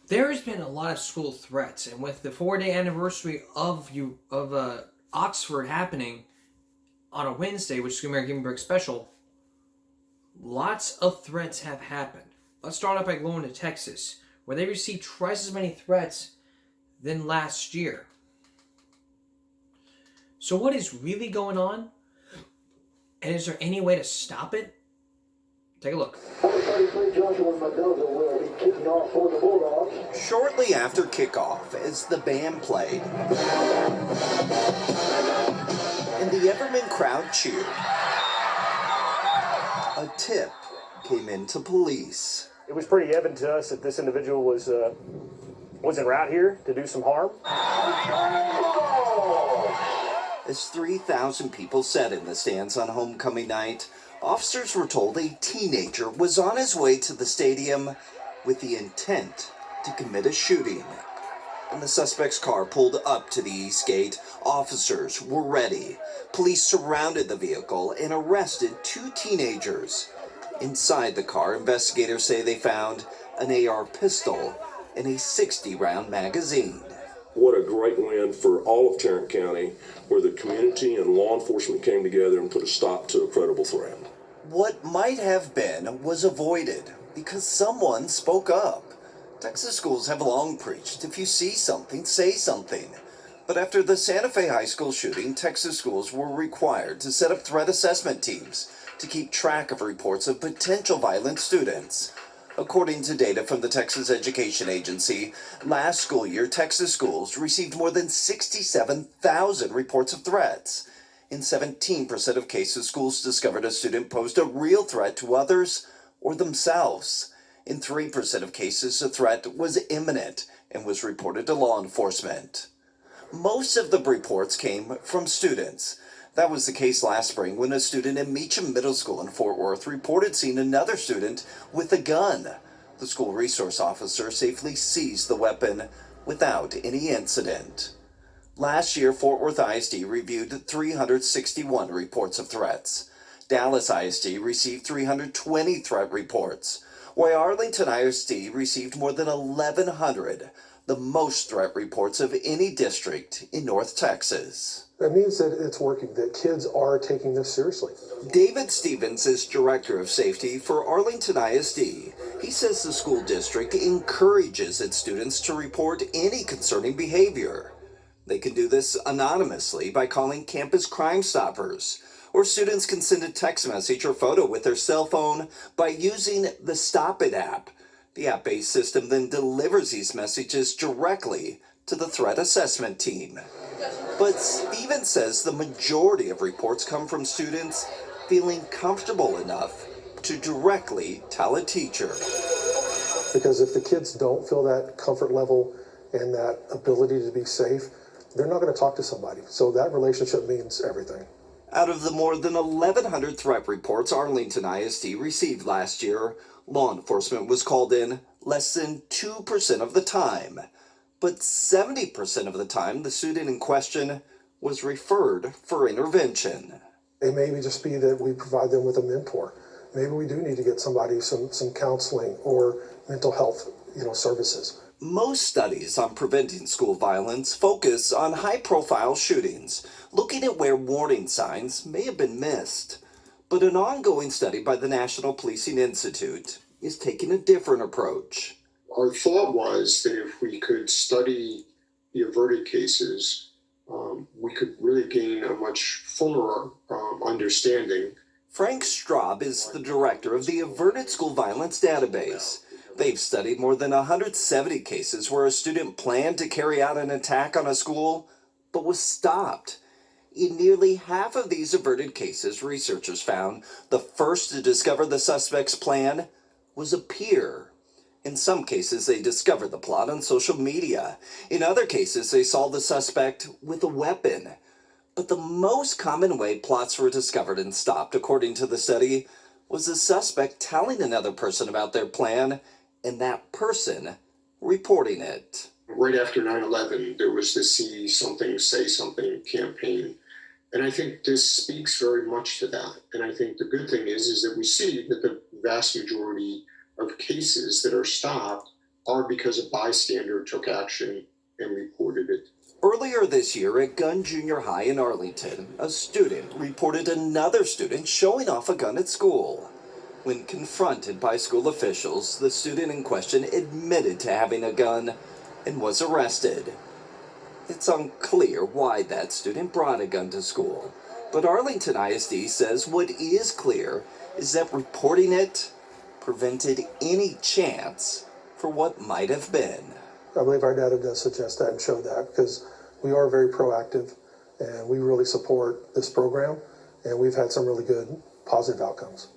There has been a lot of school threats, and with the 4-day anniversary of Oxford happening on a Wednesday, which is going to be our Gaming Break special, lots of threats have happened. Let's start off by going to Texas, where they received twice as many threats than last year. So, what is really going on? And is there any way to stop it? Take a look. Shortly after kickoff, as the band played and the Everman crowd cheered, a tip came into police. It was pretty evident to us that this individual was en route here to do some harm. As 3,000 people sat in the stands on homecoming night, officers were told a teenager was on his way to the stadium with the intent to commit a shooting. When the suspect's car pulled up to the east gate, officers were ready. Police surrounded the vehicle and arrested two teenagers. Inside the car, investigators say they found an AR pistol and a 60-round magazine. What a great win for all of Tarrant County, where the community and law enforcement came together and put a stop to a credible threat. What might have been was avoided because someone spoke up. Texas schools have long preached, if you see something, say something. But after the Santa Fe High School shooting, Texas schools were required to set up threat assessment teams to keep track of reports of potential violent students. According to data from the Texas Education Agency, last school year, Texas schools received more than 67,000 reports of threats. In 17% of cases, schools discovered a student posed a real threat to others or themselves. In 3% of cases, the threat was imminent and was reported to law enforcement. Most of the reports came from students. That was the case last spring when a student in Meacham Middle School in Fort Worth reported seeing another student with a gun. The school resource officer safely seized the weapon without any incident. Last year, Fort Worth ISD reviewed 361 reports of threats. Dallas ISD received 320 threat reports, while Arlington ISD received more than 1,100, the most threat reports of any district in North Texas. That means that it's working, that kids are taking this seriously. David Stevens is Director of Safety for Arlington ISD. He says the school district encourages its students to report any concerning behavior. They can do this anonymously by calling Campus Crime Stoppers, or students can send a text message or photo with their cell phone by using the Stop It app. The app-based system then delivers these messages directly to the threat assessment team. But Stevens says the majority of reports come from students feeling comfortable enough to directly tell a teacher. Because if the kids don't feel that comfort level and that ability to be safe, they're not going to talk to somebody. So that relationship means everything. Out of the more than 1,100 threat reports Arlington ISD received last year, law enforcement was called in less than 2% of the time. But 70% of the time, the student in question was referred for intervention. It may just be that we provide them with a mentor. Maybe we do need to get somebody some counseling or mental health, services. Most studies on preventing school violence focus on high-profile shootings, looking at where warning signs may have been missed. But an ongoing study by the National Policing Institute is taking a different approach. Our thought was that if we could study the averted cases, we could really gain a much fuller understanding. Frank Straub is the director of the Averted School Violence Database. They've studied more than 170 cases where a student planned to carry out an attack on a school, but was stopped. In nearly half of these averted cases, researchers found the first to discover the suspect's plan was a peer. In some cases, they discovered the plot on social media. In other cases, they saw the suspect with a weapon. But the most common way plots were discovered and stopped, according to the study, was the suspect telling another person about their plan and that person reporting it. Right after 9/11, there was the See Something, Say Something campaign. And I think this speaks very much to that. And I think the good thing is that we see that the vast majority of cases that are stopped or because a bystander took action and reported it. Earlier this year at Gunn Junior High in Arlington, a student reported another student showing off a gun at school. When confronted by school officials, the student in question admitted to having a gun and was arrested. It's unclear why that student brought a gun to school, but Arlington ISD says what is clear is that reporting it prevented any chance for what might have been. I believe our data does suggest that and show that, because we are very proactive and we really support this program, and we've had some really good positive outcomes.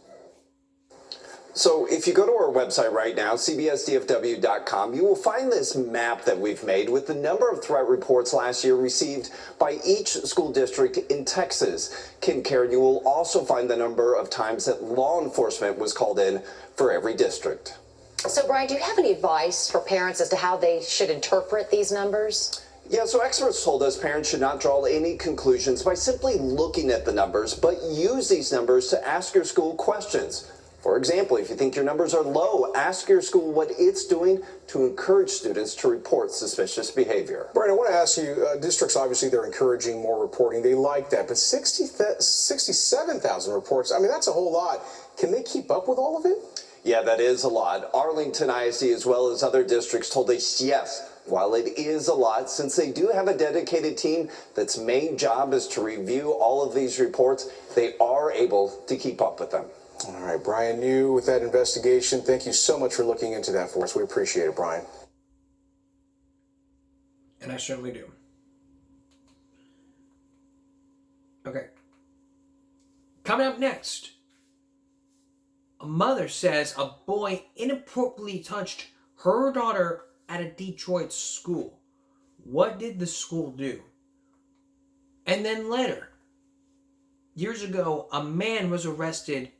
So if you go to our website right now, cbsdfw.com, you will find this map that we've made with the number of threat reports last year received by each school district in Texas. Kim Karen, you will also find the number of times that law enforcement was called in for every district. So, Brian, do you have any advice for parents as to how they should interpret these numbers? Yeah, so experts told us parents should not draw any conclusions by simply looking at the numbers, but use these numbers to ask your school questions. For example, if you think your numbers are low, ask your school what it's doing to encourage students to report suspicious behavior. Brian, I want to ask you, districts, obviously, they're encouraging more reporting. They like that. But 67,000 reports, I mean, that's a whole lot. Can they keep up with all of it? Yeah, that is a lot. Arlington ISD, as well as other districts, told us yes, while it is a lot, since they do have a dedicated team that's main job is to review all of these reports, they are able to keep up with them. All right, Brian, you with that investigation, thank you so much for looking into that for us. We appreciate it, Brian. And I certainly do. Okay. Coming up next, a mother says a boy inappropriately touched her daughter at a Detroit school. What did the school do? And then later, years ago, a man was arrested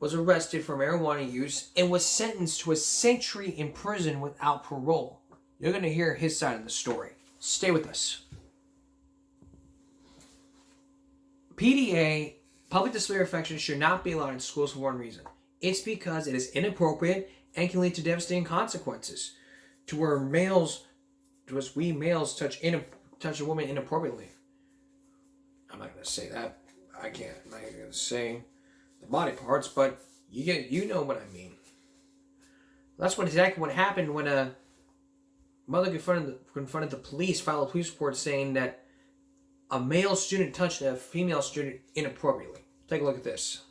for marijuana use and was sentenced to a century in prison without parole. You're going to hear his side of the story. Stay with us. PDA, public display of affection, should not be allowed in schools for one reason. It's because it is inappropriate and can lead to devastating consequences. To where we males touch a woman inappropriately. I'm not going to say that. I'm not going to say the body parts, but you know what I mean. That's exactly what happened when a mother confronted the police, filed a police report saying that a male student touched a female student inappropriately. Take a look at this.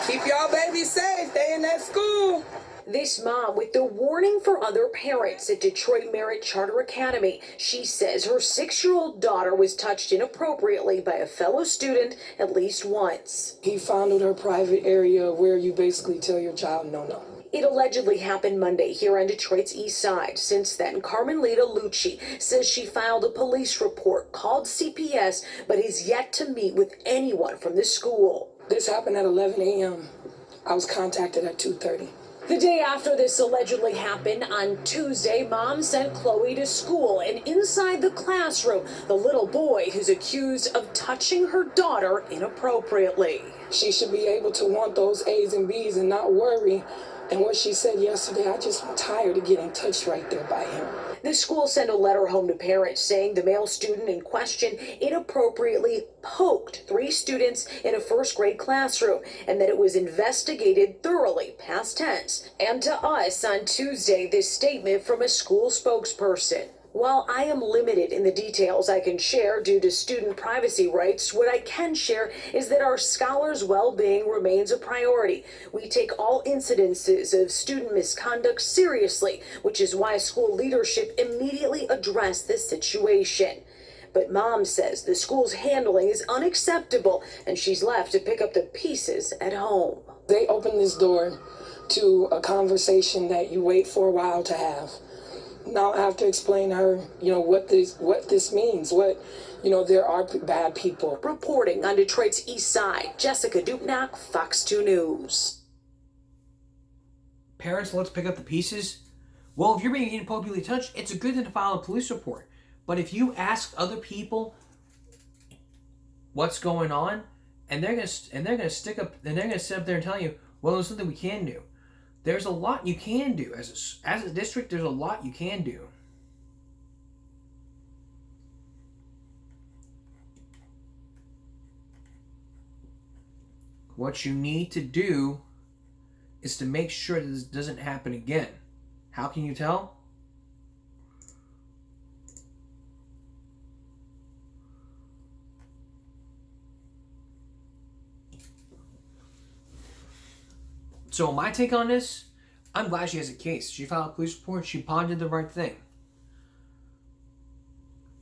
Keep y'all babies safe. They in that school. This mom with the warning for other parents at Detroit Merritt Charter Academy. She says her 6-year-old daughter was touched inappropriately by a fellow student at least once. He fondled her private area where you basically tell your child no. It allegedly happened Monday here on Detroit's east side. Since then, Carmelita Lucci says she filed a police report, called CPS, but is yet to meet with anyone from the school. This happened at 11 a.m. I was contacted at 2:30. The day after this allegedly happened, on Tuesday, Mom sent Chloe to school, and inside the classroom, the little boy who's accused of touching her daughter inappropriately. She should be able to want those A's and B's and not worry. And what she said yesterday, I just am tired of getting touched right there by him. The school sent a letter home to parents saying the male student in question inappropriately poked 3 students in a first-grade classroom and that it was investigated thoroughly, past tense. And to us on Tuesday, this statement from a school spokesperson. While I am limited in the details I can share due to student privacy rights, what I can share is that our scholars' well-being remains a priority. We take all incidences of student misconduct seriously, which is why school leadership immediately addressed this situation. But Mom says the school's handling is unacceptable, and she's left to pick up the pieces at home. They opened this door to a conversation that you wait for a while to have. Now I have to explain to her, what this means, there are bad people. Reporting on Detroit's east side, Jessica Dupnack, Fox 2 News. Parents, let's pick up the pieces. Well, if you're being inappropriately touched, it's a good thing to file a police report. But if you ask other people what's going on, and they're gonna sit up there and tell you, well, there's something we can do. there's a lot you can do. As a district, there's a lot you can do. What you need to do is to make sure that this doesn't happen again. How can you tell? So my take on this, I'm glad she has a case. She filed a police report. She probably did the right thing.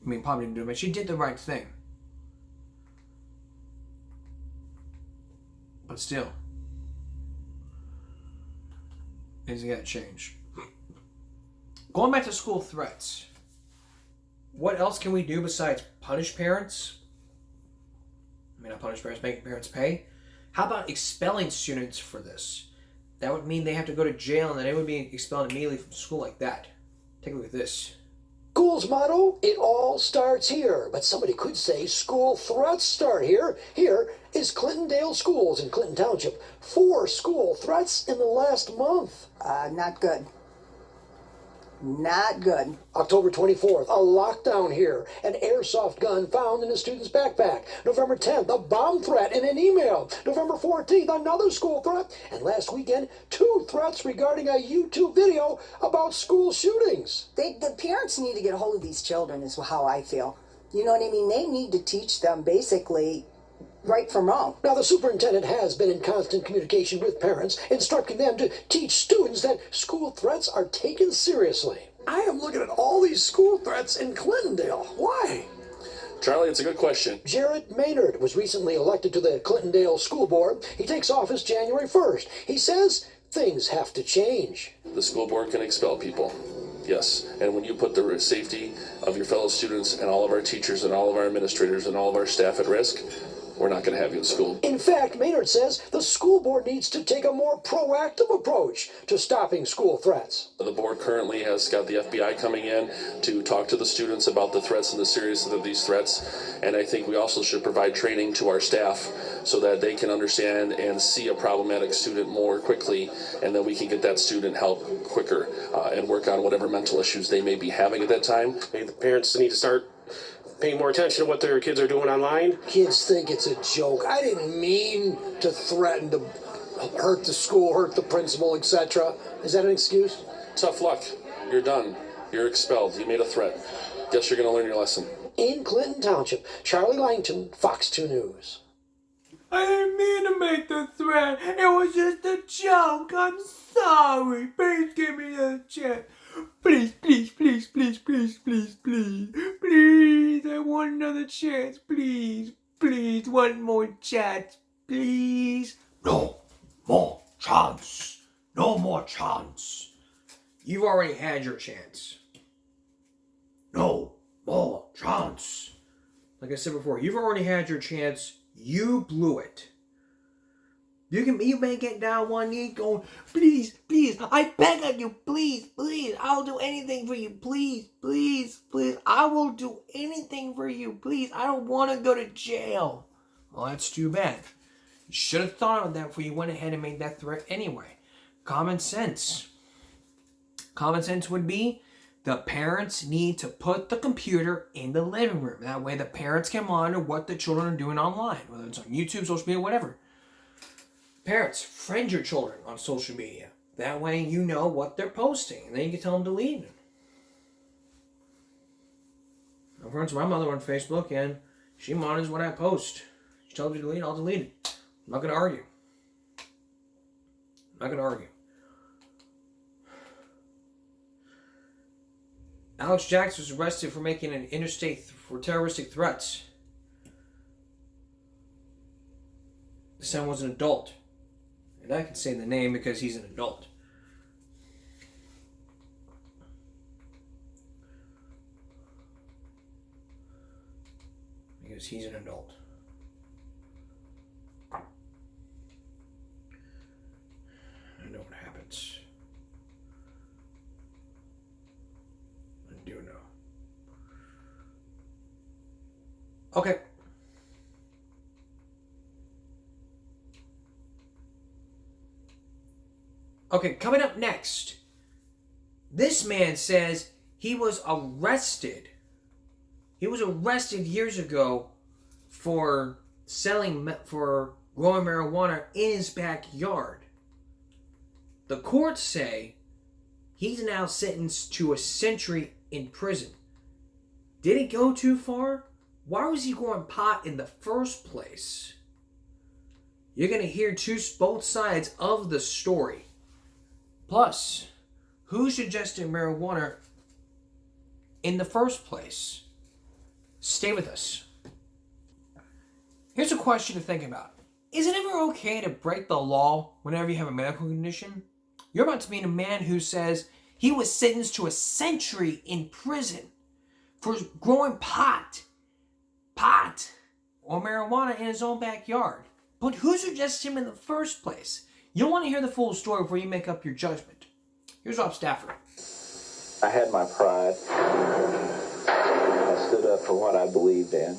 I mean, probably didn't do it, but she did the right thing. But still, things got to change. Going back to school threats, what else can we do besides punish parents? I mean, not punish parents, make parents pay. How about expelling students for this? That would mean they have to go to jail and then they would be expelled immediately from school like that. Take a look at this. School's motto, it all starts here. But somebody could say school threats start here. Here is Clintondale Schools in Clinton Township. 4 school threats in the last month. Not good. Not good. October 24th, a lockdown here. An airsoft gun found in a student's backpack. November 10th, a bomb threat in an email. November 14th, another school threat. And last weekend, 2 threats regarding a YouTube video about school shootings. The parents need to get a hold of these children is how I feel. You know what I mean? They need to teach them basically right from wrong. Now, the superintendent has been in constant communication with parents, instructing them to teach students that school threats are taken seriously. I am looking at all these school threats in Clintondale. Why? Charlie, it's a good question. Jared Maynard was recently elected to the Clintondale School Board. He takes office January 1st. He says things have to change. The school board can expel people. Yes, and when you put the safety of your fellow students and all of our teachers and all of our administrators and all of our staff at risk, we're not going to have you in school. In fact, Maynard says the school board needs to take a more proactive approach to stopping school threats. The board currently has got the FBI coming in to talk to the students about the threats and the seriousness of these threats. And I think we also should provide training to our staff so that they can understand and see a problematic student more quickly, and then we can get that student help quicker and work on whatever mental issues they may be having at that time. Maybe the parents need to start paying more attention to what their kids are doing online. Kids think it's a joke. I didn't mean to threaten to hurt the school, hurt the principal, etc. Is that an excuse? Tough luck. You're done. You're expelled. You made a threat. Guess you're going to learn your lesson. In Clinton Township, Charlie Langton, Fox 2 News. I didn't mean to make the threat. It was just a joke. I'm sorry. Please give me a chance. Please, please, please, please, please, please, please, please. I want another chance. Please, please, one more chance. Please. No more chance. No more chance. You've already had your chance. No more chance. Like I said before, you've already had your chance. You blew it. You may get down one knee going, please, please, I beg of you, please, please, I'll do anything for you, please, please, please, I will do anything for you, please, I don't want to go to jail. Well, that's too bad. You should have thought of that before you went ahead and made that threat anyway. Common sense. Common sense would be the parents need to put the computer in the living room. That way the parents can monitor what the children are doing online, whether it's on YouTube, social media, whatever. Parents, friend your children on social media. That way you know what they're posting. And then you can tell them to delete it. I'm friends with my mother on Facebook, and she monitors what I post. She tells me to delete it, I'll delete it. I'm not going to argue. I'm not going to argue. Alex Jackson was arrested for making an interstate for terroristic threats. This time was an adult. And I can say the name because he's an adult. Because he's an adult. I know what happens. I do know. Okay. Okay, coming up next, this man says he was arrested. He was arrested years ago for growing marijuana in his backyard. The courts say he's now sentenced to a century in prison. Did it go too far? Why was he growing pot in the first place? You're going to hear both sides of the story. Plus, who suggested marijuana in the first place? Stay with us. Here's a question to think about. Is it ever okay to break the law whenever you have a medical condition? You're about to meet a man who says he was sentenced to a century in prison for growing pot, or marijuana in his own backyard. But who suggested him in the first place? You'll want to hear the full story before you make up your judgment. Here's Rob Stafford. I had my pride. I stood up for what I believed in.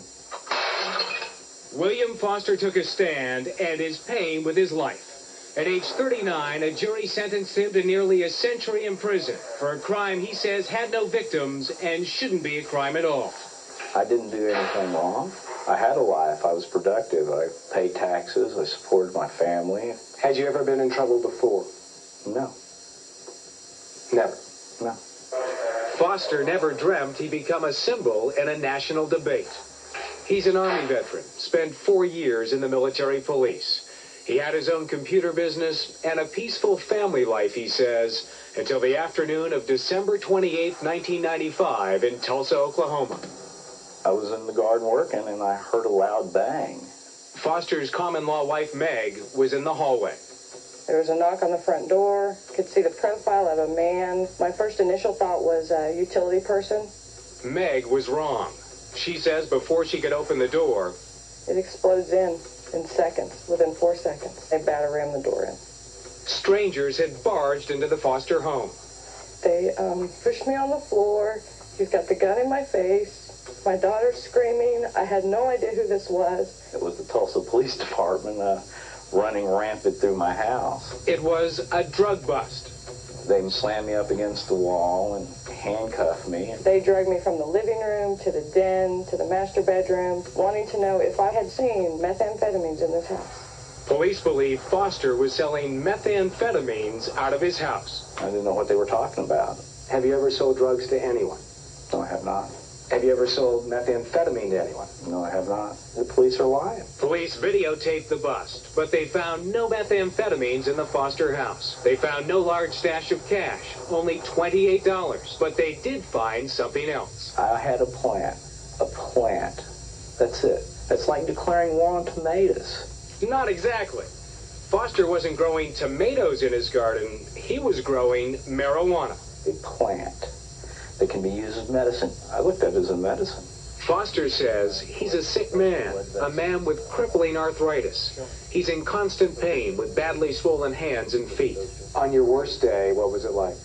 William Foster took a stand and is paying with his life. At age 39, a jury sentenced him to nearly a century in prison for a crime he says had no victims and shouldn't be a crime at all. I didn't do anything wrong. I had a life. I was productive. I paid taxes. I supported my family. Had you ever been in trouble before? No. Never? No. Foster never dreamt he'd become a symbol in a national debate. He's an Army veteran, spent 4 years in the military police. He had his own computer business and a peaceful family life, he says, until the afternoon of December 28, 1995 in Tulsa, Oklahoma. I was in the garden working and I heard a loud bang. Foster's common-law wife, Meg, was in the hallway. There was a knock on the front door. Could see the profile of a man. My first initial thought was a utility person. Meg was wrong. She says before she could open the door, it explodes in seconds, within 4 seconds. They batter ram the door in. Strangers had barged into the Foster home. They pushed me on the floor. He's got the gun in my face. My daughter's screaming. I had no idea who this was. It was the Tulsa Police Department running rampant through my house. It was a drug bust. They slammed me up against the wall and handcuffed me. They dragged me from the living room to the den to the master bedroom, wanting to know if I had seen methamphetamines in this house. Police believe Foster was selling methamphetamines out of his house. I didn't know what they were talking about. Have you ever sold drugs to anyone? No, I have not. Have you ever sold methamphetamine to anyone? No, I have not. The police are lying. Police videotaped the bust, but they found no methamphetamines in the Foster house. They found no large stash of cash, only $28, but they did find something else. I had a plant. A plant. That's it. That's like declaring war on tomatoes. Not exactly. Foster wasn't growing tomatoes in his garden. He was growing marijuana. A plant that can be used as medicine. I looked at it as a medicine. Foster says he's a sick man, a man with crippling arthritis. He's in constant pain with badly swollen hands and feet. On your worst day, what was it like?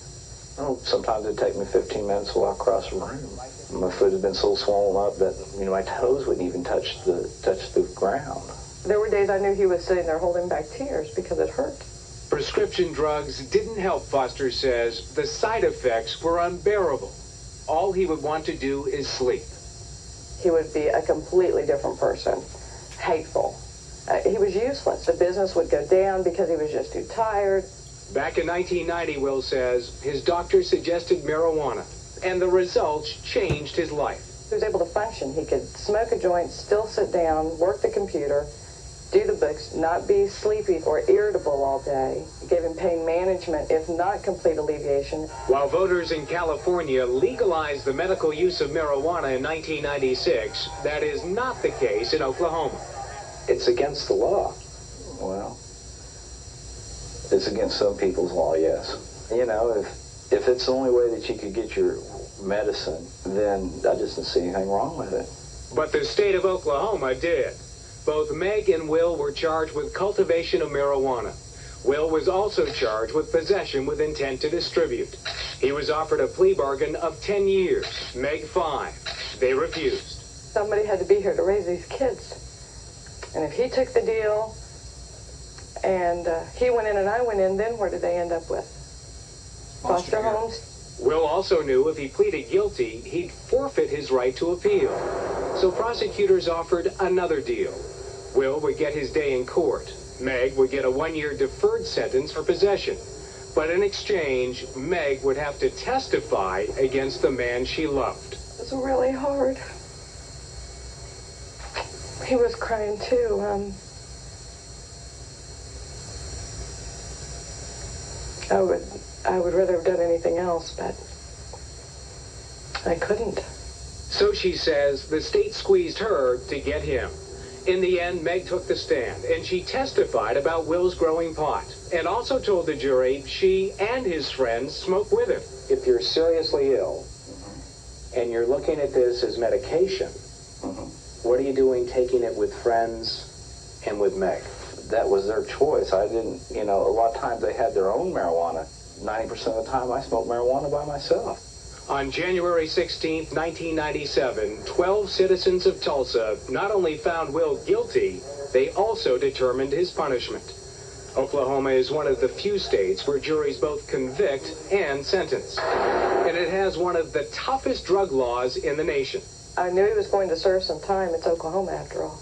Oh, sometimes it'd take me 15 minutes to walk across the room. My foot had been so swollen up that, my toes wouldn't even touch the ground. There were days I knew he was sitting there holding back tears because it hurt. Prescription drugs didn't help, Foster says. The side effects were unbearable. All he would want to do is sleep. He would be a completely different person, hateful. He was useless. The business would go down because he was just too tired. Back in 1990, Will says, his doctor suggested marijuana, and the results changed his life. He was able to function. He could smoke a joint, still sit down, work the computer, do the books, not be sleepy or irritable all day. It gave him pain management, if not complete alleviation. While voters in California legalized the medical use of marijuana in 1996, that is not the case in Oklahoma. It's against the law. Well, it's against some people's law, yes. If it's the only way that you could get your medicine, then I just didn't see anything wrong with it. But the state of Oklahoma did. Both Meg and Will were charged with cultivation of marijuana. Will was also charged with possession with intent to distribute. He was offered a plea bargain of 10 years, Meg 5. They refused. Somebody had to be here to raise these kids. And if he took the deal, And he went in and I went in. Then where did they end up with? Foster homes. Will also knew if he pleaded guilty, he'd forfeit his right to appeal. So prosecutors offered another deal. Will would get his day in court. Meg would get a 1-year deferred sentence for possession. But in exchange, Meg would have to testify against the man she loved. It was really hard. He was crying too. I would rather have done anything else, but I couldn't. So she says the state squeezed her to get him. In the end, Meg took the stand, and she testified about Will's growing pot, and also told the jury she and his friends smoke with him. If you're seriously ill and you're looking at this as medication, what are you doing taking it with friends and with Meg? That was their choice. I didn't, a lot of times they had their own marijuana. 90% of the time I smoked marijuana by myself. On January 16, 1997, 12 citizens of Tulsa not only found Will guilty, they also determined his punishment. Oklahoma is one of the few states where juries both convict and sentence. And it has one of the toughest drug laws in the nation. I knew he was going to serve some time. It's Oklahoma, after all.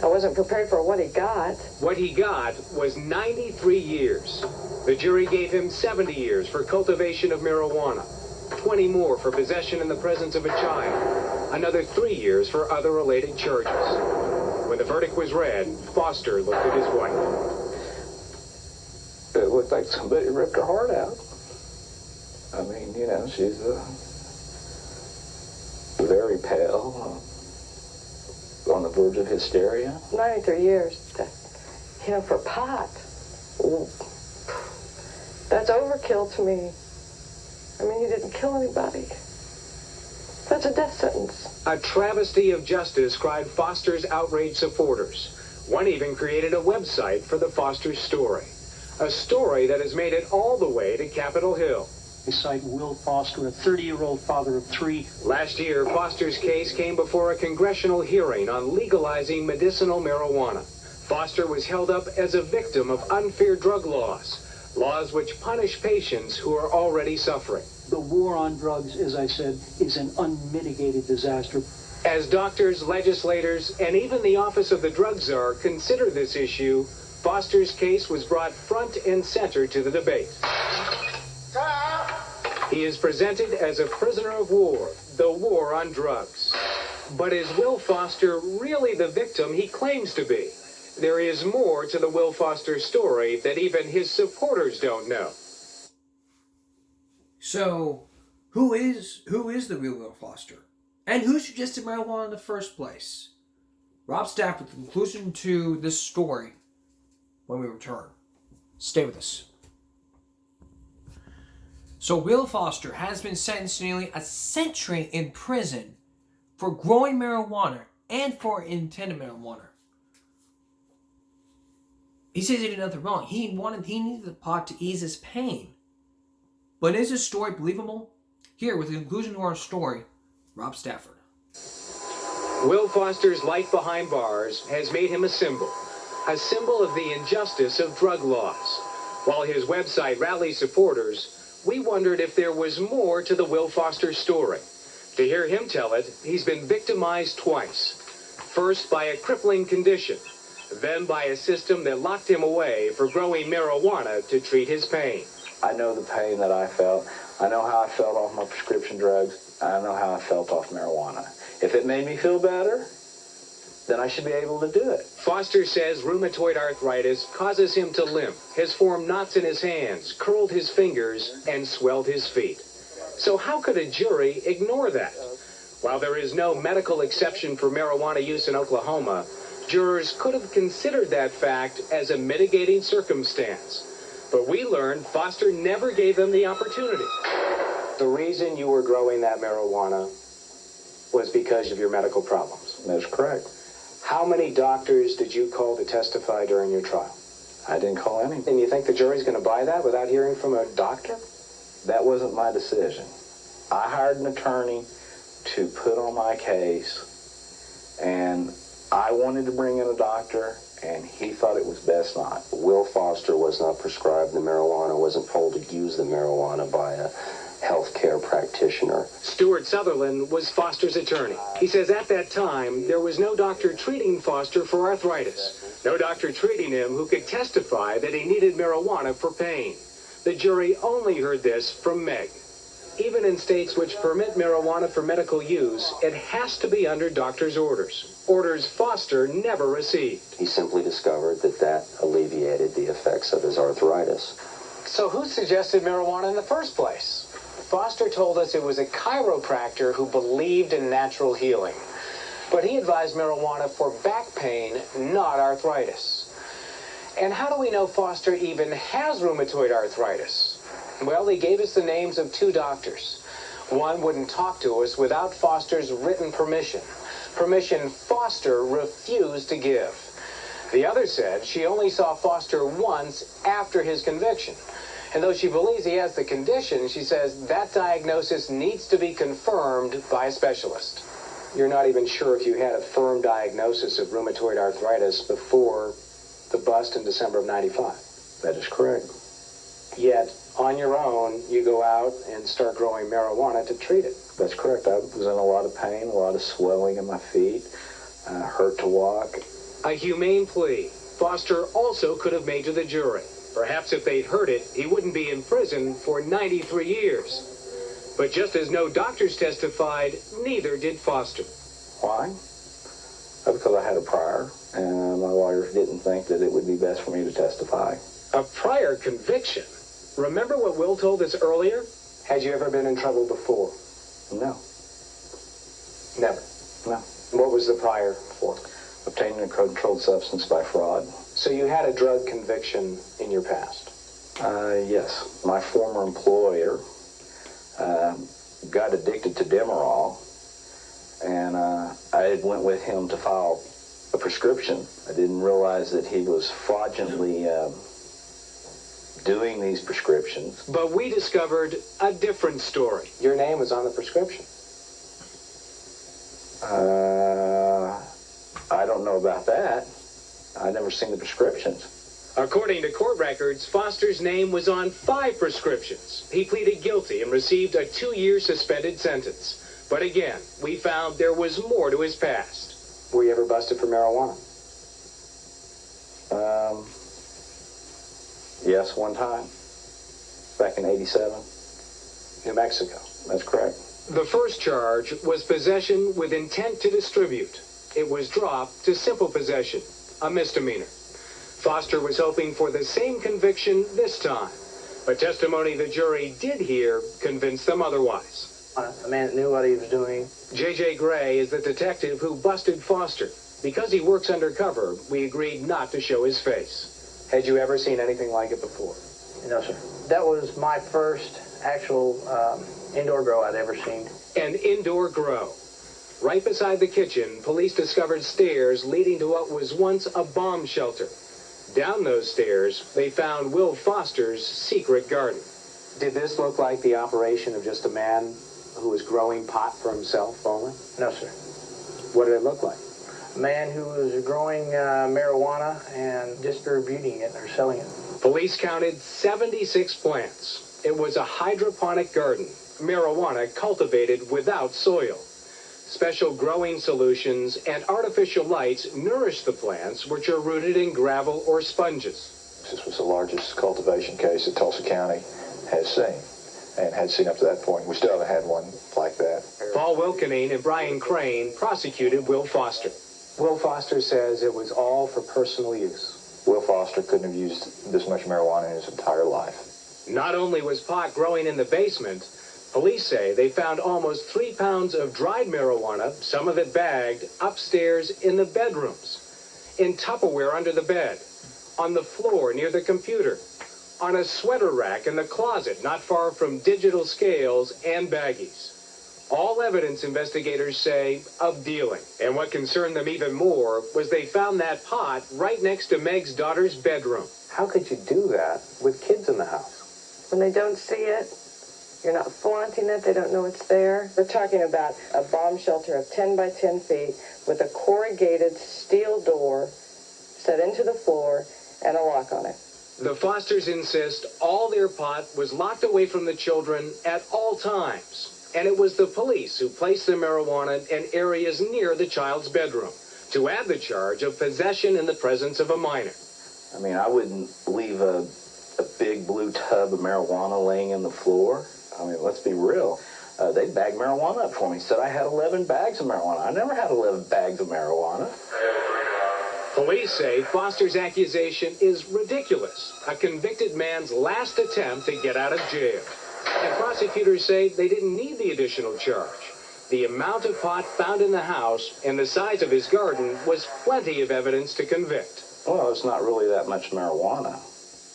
I wasn't prepared for what he got. What he got was 93 years. The jury gave him 70 years for cultivation of marijuana, 20 more for possession in the presence of a child, another 3 years for other related charges. When the verdict was read, Foster looked at his wife. It looked like somebody ripped her heart out. I mean, she's very pale, on the verge of hysteria. 93 years, for pot. That's overkill to me. I mean, he didn't kill anybody. That's a death sentence. A travesty of justice, cried Foster's outraged supporters. One even created a website for the Foster story. A story that has made it all the way to Capitol Hill. They cite Will Foster, a 30-year-old father of 3. Last year, Foster's case came before a congressional hearing on legalizing medicinal marijuana. Foster was held up as a victim of unfair drug laws which punish patients who are already suffering. The war on drugs, as I said, is an unmitigated disaster. As doctors, legislators, and even the Office of the Drug Czar consider this issue, Foster's case was brought front and center to the debate. He is presented as a prisoner of war, the war on drugs. But is Will Foster really the victim he claims to be? There is more to the Will Foster story that even his supporters don't know. So, who is the real Will Foster? And who suggested marijuana in the first place? Rob Staff with the conclusion to this story when we return. Stay with us. So Will Foster has been sentenced to nearly a century in prison for growing marijuana and for intended marijuana. He says he did nothing wrong. He needed the pot to ease his pain. But is his story believable? Here, with the conclusion to our story, Rob Stafford. Will Foster's life behind bars has made him a symbol of the injustice of drug laws. While his website rallies supporters, we wondered if there was more to the Will Foster story. To hear him tell it, he's been victimized twice. First by a crippling condition, then by a system that locked him away for growing marijuana to treat his pain. I know the pain that I felt. I know how I felt off my prescription drugs. I know how I felt off marijuana. If it made me feel better, then I should be able to do it. Foster says rheumatoid arthritis causes him to limp, has formed knots in his hands, curled his fingers, and swelled his feet. So how could a jury ignore that? While there is no medical exception for marijuana use in Oklahoma, jurors could have considered that fact as a mitigating circumstance. But we learned Foster never gave them the opportunity. The reason you were growing that marijuana was because of your medical problems. That's correct. How many doctors did you call to testify during your trial? I didn't call any. And you think the jury's going to buy that without hearing from a doctor? That wasn't my decision. I hired an attorney to put on my case, and I wanted to bring in a doctor, and he thought it was best not. Will Foster was not prescribed the marijuana, wasn't told to use the marijuana by a healthcare practitioner. Stuart Sutherland was Foster's attorney. He says at that time, there was no doctor treating Foster for arthritis. No doctor treating him who could testify that he needed marijuana for pain. The jury only heard this from Meg. Even in states which permit marijuana for medical use, it has to be under doctor's orders. Orders Foster never received. He simply discovered that alleviated the effects of his arthritis. So who suggested marijuana in the first place? Foster told us it was a chiropractor who believed in natural healing. But he advised marijuana for back pain, not arthritis. And how do we know Foster even has rheumatoid arthritis? Well, he gave us the names of 2 doctors. One wouldn't talk to us without Foster's written permission. Permission Foster refused to give. The other said she only saw Foster once after his conviction. And though she believes he has the condition, she says that diagnosis needs to be confirmed by a specialist. You're not even sure if you had a firm diagnosis of rheumatoid arthritis before the bust in December of '95. That is correct. Yet, on your own, you go out and start growing marijuana to treat it. That's correct. I was in a lot of pain, a lot of swelling in my feet, hurt to walk. A humane plea Foster also could have made to the jury. Perhaps if they'd heard it, he wouldn't be in prison for 93 years. But just as no doctors testified, neither did Foster. Why? Because I had a prior, and my lawyers didn't think that it would be best for me to testify. A prior conviction? Remember what Will told us earlier? Had you ever been in trouble before? No. Never? No. What was the prior for? Obtaining a controlled substance by fraud. So you had a drug conviction in your past? Yes. My former employer got addicted to Demerol, and I went with him to file a prescription. I didn't realize that he was fraudulently doing these prescriptions. But we discovered a different story. Your name was on the prescription. I don't know about that. I never seen the prescriptions. According to court records, Foster's name was on 5 prescriptions. He pleaded guilty and received a 2-year suspended sentence. But again, we found there was more to his past. Were you ever busted for marijuana? Yes, one time. Back in '87. New Mexico. That's correct. The first charge was possession with intent to distribute. It was dropped to simple possession, a misdemeanor. Foster was hoping for the same conviction this time, but testimony the jury did hear convinced them otherwise. A man that knew what he was doing. J.J. Gray is the detective who busted Foster. Because he works undercover, we agreed not to show his face. Had you ever seen anything like it before? No, sir. That was my first actual indoor grow I'd ever seen. An indoor grow. Right beside the kitchen, police discovered stairs leading to what was once a bomb shelter. Down those stairs, they found Will Foster's secret garden. Did this look like the operation of just a man who was growing pot for himself only? No, sir. What did it look like? A man who was growing marijuana and distributing it or selling it. Police counted 76 plants. It was a hydroponic garden, marijuana cultivated without soil. Special growing solutions and artificial lights nourish the plants, which are rooted in gravel or sponges. This was the largest cultivation case that Tulsa County has seen, and had seen up to that point. We still haven't had one like that. Paul Wilkenine and Brian Crane prosecuted Will Foster. Will Foster says it was all for personal use. Will Foster couldn't have used this much marijuana in his entire life. Not only was pot growing in the basement, police say they found almost 3 pounds of dried marijuana, some of it bagged, upstairs in the bedrooms, in Tupperware under the bed, on the floor near the computer, on a sweater rack in the closet not far from digital scales and baggies. All evidence, investigators say, of dealing. And what concerned them even more was they found that pot right next to Meg's daughter's bedroom. How could you do that with kids in the house? When they don't see it, you're not flaunting it, they don't know it's there. We're talking about a bomb shelter of 10 by 10 feet with a corrugated steel door set into the floor, and a lock on it. The Fosters insist all their pot was locked away from the children at all times, and it was the police who placed the marijuana in areas near the child's bedroom to add the charge of possession in the presence of a minor. I mean, I wouldn't leave a big blue tub of marijuana laying in the floor. I mean, let's be real. They bagged marijuana up for me. Said I had 11 bags of marijuana. I never had 11 bags of marijuana. Police say Foster's accusation is ridiculous, a convicted man's last attempt to get out of jail. And prosecutors say they didn't need the additional charge. The amount of pot found in the house and the size of his garden was plenty of evidence to convict. Well, it's not really that much marijuana.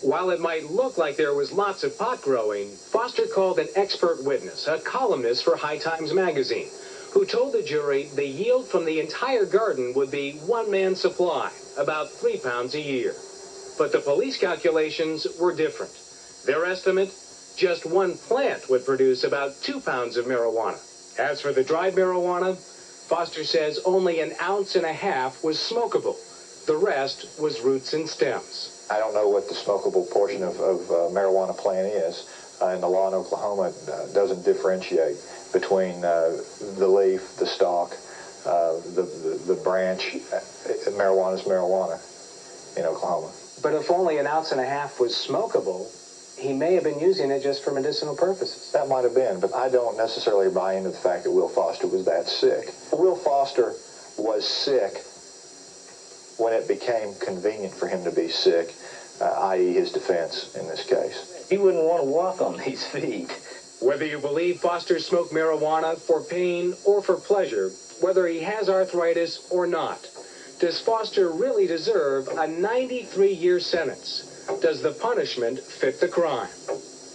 While it might look like there was lots of pot growing, Foster called an expert witness, a columnist for High Times magazine, who told the jury the yield from the entire garden would be one man's supply, about 3 pounds a year. But the police calculations were different. Their estimate, just one plant would produce about 2 pounds of marijuana. As for the dried marijuana, Foster says only 1.5 ounces was smokable. The rest was roots and stems. I don't know what the smokable portion of marijuana plant is, and the law in Oklahoma doesn't differentiate between the leaf, the stalk, the branch. Marijuana is marijuana in Oklahoma. But if only 1.5 ounces was smokable, he may have been using it just for medicinal purposes. That might have been, but I don't necessarily buy into the fact that Will Foster was that sick. Will Foster was sick when it became convenient for him to be sick, i.e. his defense in this case. He wouldn't want to walk on these feet. Whether you believe Foster smoked marijuana for pain or for pleasure, whether he has arthritis or not, does Foster really deserve a 93-year sentence? Does the punishment fit the crime?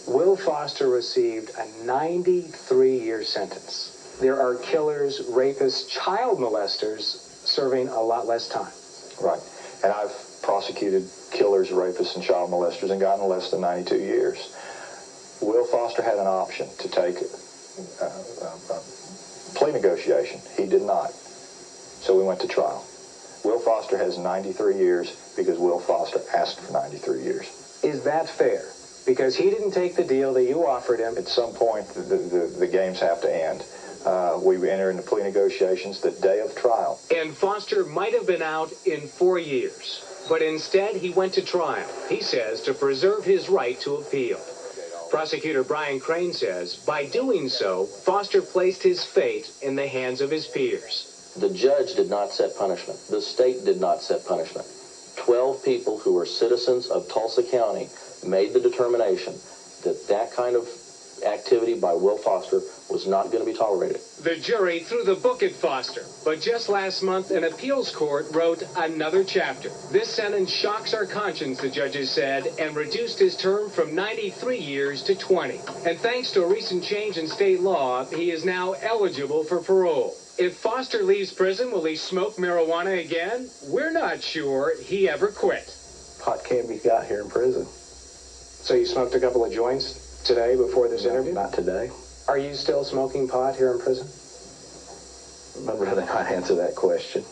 Will Foster received a 93-year sentence. There are killers, rapists, child molesters serving a lot less time. Right. And I've prosecuted killers, rapists, and child molesters and gotten less than 92 years. Will Foster had an option to take a plea negotiation. He did not. So we went to trial. Will Foster has 93 years because Will Foster asked for 93 years. Is that fair? Because he didn't take the deal that you offered him. At some point, the games have to end. We enter into plea negotiations the day of trial. And Foster might have been out in 4 years, but instead he went to trial, he says, to preserve his right to appeal. Prosecutor Brian Crane says, by doing so, Foster placed his fate in the hands of his peers. The judge did not set punishment. The state did not set punishment. 12 people who are citizens of Tulsa County made the determination that that kind of activity by Will Foster was not going to be tolerated. The jury threw the book at Foster, but just last month an appeals court wrote another chapter. This sentence shocks our conscience, the judges said, and reduced his term from 93 years to 20. And thanks to a recent change in state law, he is now eligible for parole. If Foster leaves prison, will he smoke marijuana again? We're not sure he ever quit. Pot can't be got here in prison. So you smoked a couple of joints today before this interview? Not today. Are you still smoking pot here in prison? I'd rather not answer that question.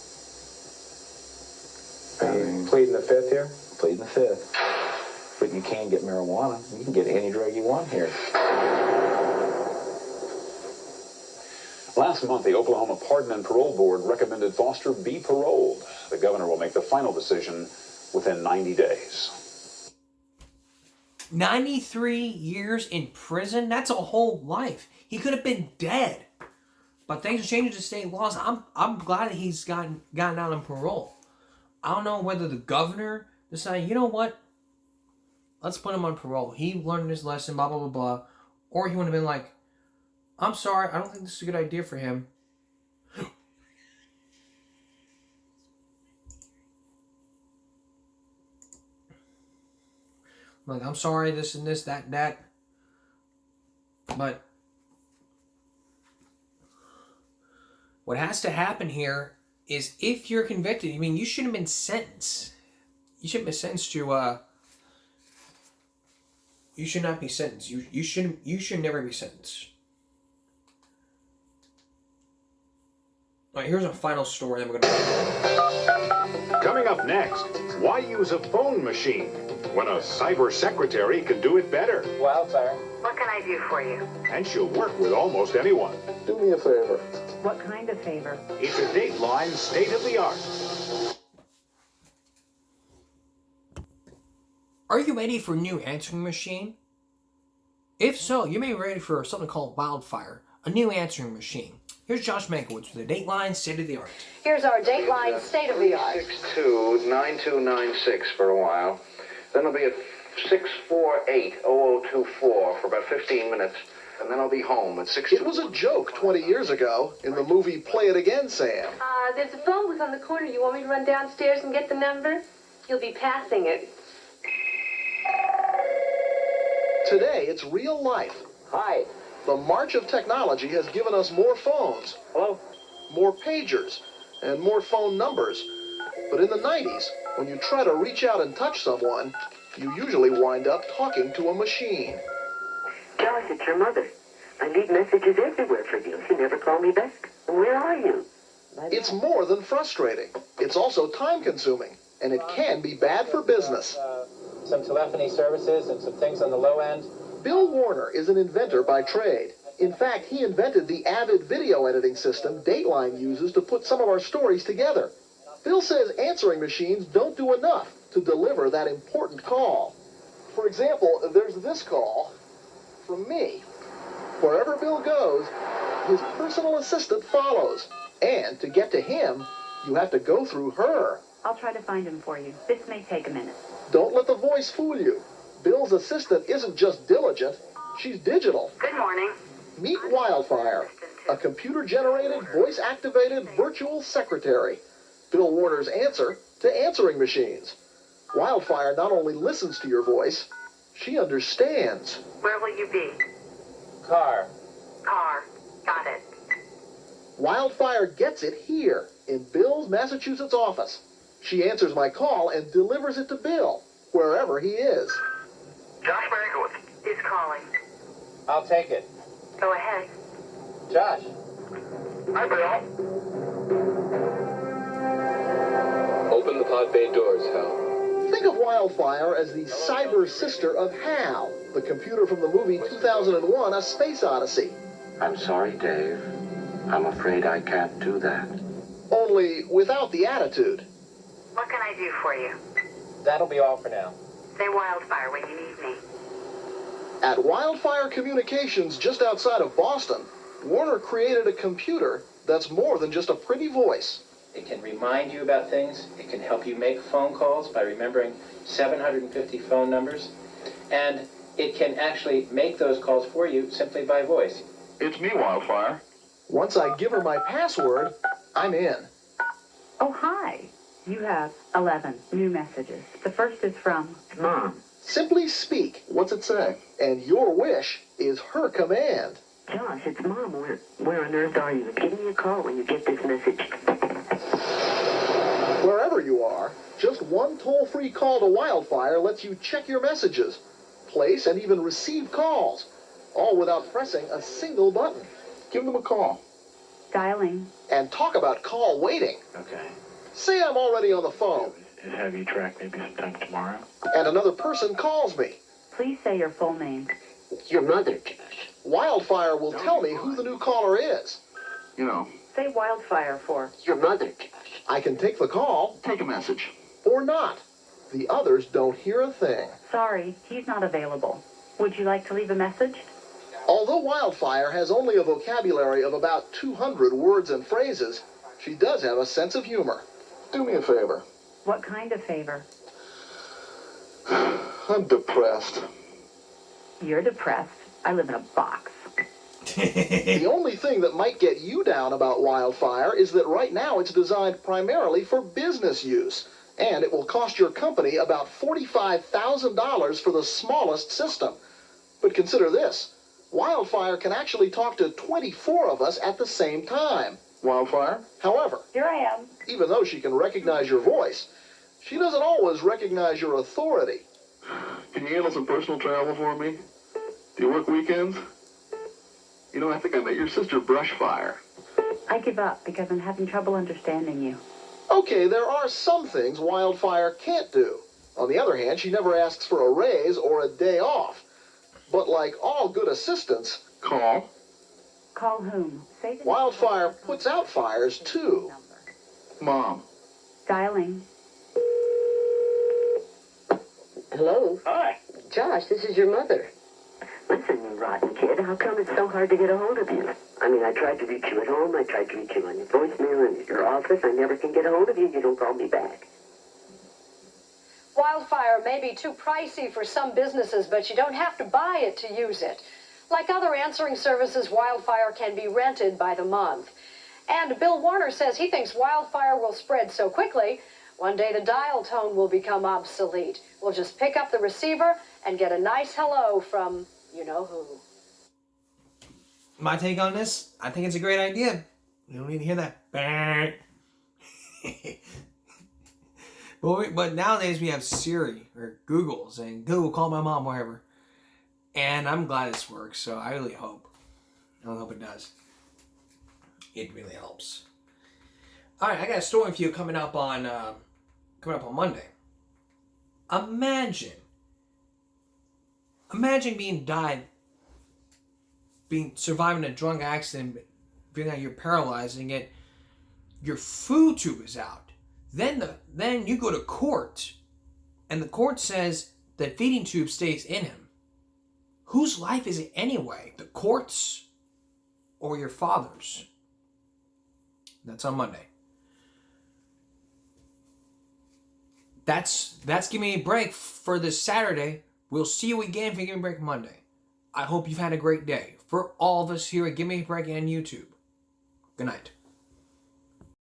Are you pleading the fifth here? Pleading the fifth. But you can get marijuana. You can get any drug you want here. Last month, the Oklahoma Pardon and Parole Board recommended Foster be paroled. The governor will make the final decision within 90 days. 93 years in prison? That's a whole life. He could have been dead. But thanks to changes to state laws, I'm glad that he's gotten out on parole. I don't know whether the governor decided, you know what? Let's put him on parole. He learned his lesson, blah, blah, blah, blah. Or he would have been like, I'm sorry, I don't think this is a good idea for him. Like, I'm sorry, this and this, that. But what has to happen here is if you're convicted, I mean, you shouldn't have been sentenced. You shouldn't be sentenced to, you should not be sentenced. You should never be sentenced. Alright, here's a final story that we're going to Coming up next, why use a phone machine when a cyber secretary can do it better? Wildfire. What can I do for you? And she'll work with almost anyone. Do me a favor. What kind of favor? It's a Dateline State of the Art. Are you ready for a new answering machine? If so, you may be ready for something called Wildfire, a new answering machine. Here's Josh Mankiewicz with the Dateline State of the Art. Here's our Dateline State of the Art. 629296 for a while. Then I'll be at 6480024 for about 15 minutes. And then I'll be home at 6. It was a joke 20 years ago in the movie Play It Again, Sam. There's a phone booth on the corner. You want me to run downstairs and get the number? You'll be passing it. Today, it's real life. Hi. The march of technology has given us more phones. Hello? More pagers, and more phone numbers. But in the 90s, when you try to reach out and touch someone, you usually wind up talking to a machine. Josh, it's your mother. I leave messages everywhere for you. She never called me back. Where are you? It's more than frustrating. It's also time-consuming, and it can be bad for business. Some telephony services and some things on the low end. Bill Warner is an inventor by trade. In fact, he invented the Avid video editing system Dateline uses to put some of our stories together. Bill says answering machines don't do enough to deliver that important call. For example, there's this call from me. Wherever Bill goes, his personal assistant follows. And to get to him, you have to go through her. I'll try to find him for you. This may take a minute. Don't let the voice fool you. Bill's assistant isn't just diligent, she's digital. Good morning. Meet Wildfire, a computer-generated, voice-activated virtual secretary. Bill Warner's answer to answering machines. Wildfire not only listens to your voice, she understands. Where will you be? Car. Car. Got it. Wildfire gets it here in Bill's Massachusetts office. She answers my call and delivers it to Bill, wherever he is. Josh Mankiewicz is calling. I'll take it. Go ahead. Josh. Hi, Bill. Open the pod bay doors, Hal. Think of Wildfire as the cyber sister of HAL, the computer from the movie 2001, A Space Odyssey. I'm sorry, Dave. I'm afraid I can't do that. Only without the attitude. What can I do for you? That'll be all for now. Say Wildfire when you need me. At Wildfire Communications just outside of Boston, Warner created a computer that's more than just a pretty voice. It can remind you about things. It can help you make phone calls by remembering 750 phone numbers. And it can actually make those calls for you simply by voice. It's me, Wildfire. Once I give her my password, I'm in. Oh, hi. You have 11 new messages. The first is from Mom. Simply speak. What's it say? And your wish is her command. Josh, it's Mom. Where on earth are you? Give me a call when you get this message. Wherever you are, just one toll-free call to Wildfire lets you check your messages, place and even receive calls, all without pressing a single button. Give them a call. dialing. And talk about call waiting. Okay. Say I'm already on the phone. Have you tracked maybe sometime tomorrow? And another person calls me. Please say your full name. Your mother, Josh. Wildfire will tell me who the new caller is. You know. Say Wildfire for Your mother, Josh. I can take the call. Take a message. Or not. The others don't hear a thing. Sorry, he's not available. Would you like to leave a message? Although Wildfire has only a vocabulary of about 200 words and phrases, she does have a sense of humor. Do me a favor. What kind of favor? I'm depressed. You're depressed. I live in a box. The only thing that might get you down about Wildfire is that right now it's designed primarily for business use, and it will cost your company about $45,000 for the smallest system. But consider this. Wildfire can actually talk to 24 of us at the same time. Wildfire? However, here I am. Even though she can recognize your voice, she doesn't always recognize your authority. Can you handle some personal travel for me? Do you work weekends? You know, I think I met your sister Brushfire. I give up because I'm having trouble understanding you. Okay, there are some things Wildfire can't do. On the other hand, she never asks for a raise or a day off. But like all good assistants, Call. Call whom? Say the Wildfire puts out fires too. Mom. Dialing. Hello? Hi. Josh, this is your mother. Listen, you rotten kid, how come it's so hard to get a hold of you? I mean, I tried to reach you at home, I tried to reach you on your voicemail and at your office. I never can get a hold of you. You don't call me back. Wildfire may be too pricey for some businesses, but you don't have to buy it to use it. Like other answering services, Wildfire can be rented by the month. And Bill Warner says he thinks Wildfire will spread so quickly, one day the dial tone will become obsolete. We'll just pick up the receiver and get a nice hello from you-know-who. My take on this, I think it's a great idea. You don't need to hear that. But nowadays we have Siri or Google saying, Google, call my mom, wherever. And I'm glad this works, so I really hope. I hope it does. It really helps. All right, I got a story for you coming up on Monday. Imagine surviving a drunk accident, being that you're paralyzed, and yet your food tube is out. Then you go to court, and the court says that feeding tube stays in him. Whose life is it anyway? The court's or your father's? That's on Monday. That's Give Me a Break for this Saturday. We'll see you again for Give Me a Break Monday. I hope you've had a great day. For all of us here at Give Me a Break and YouTube, good night.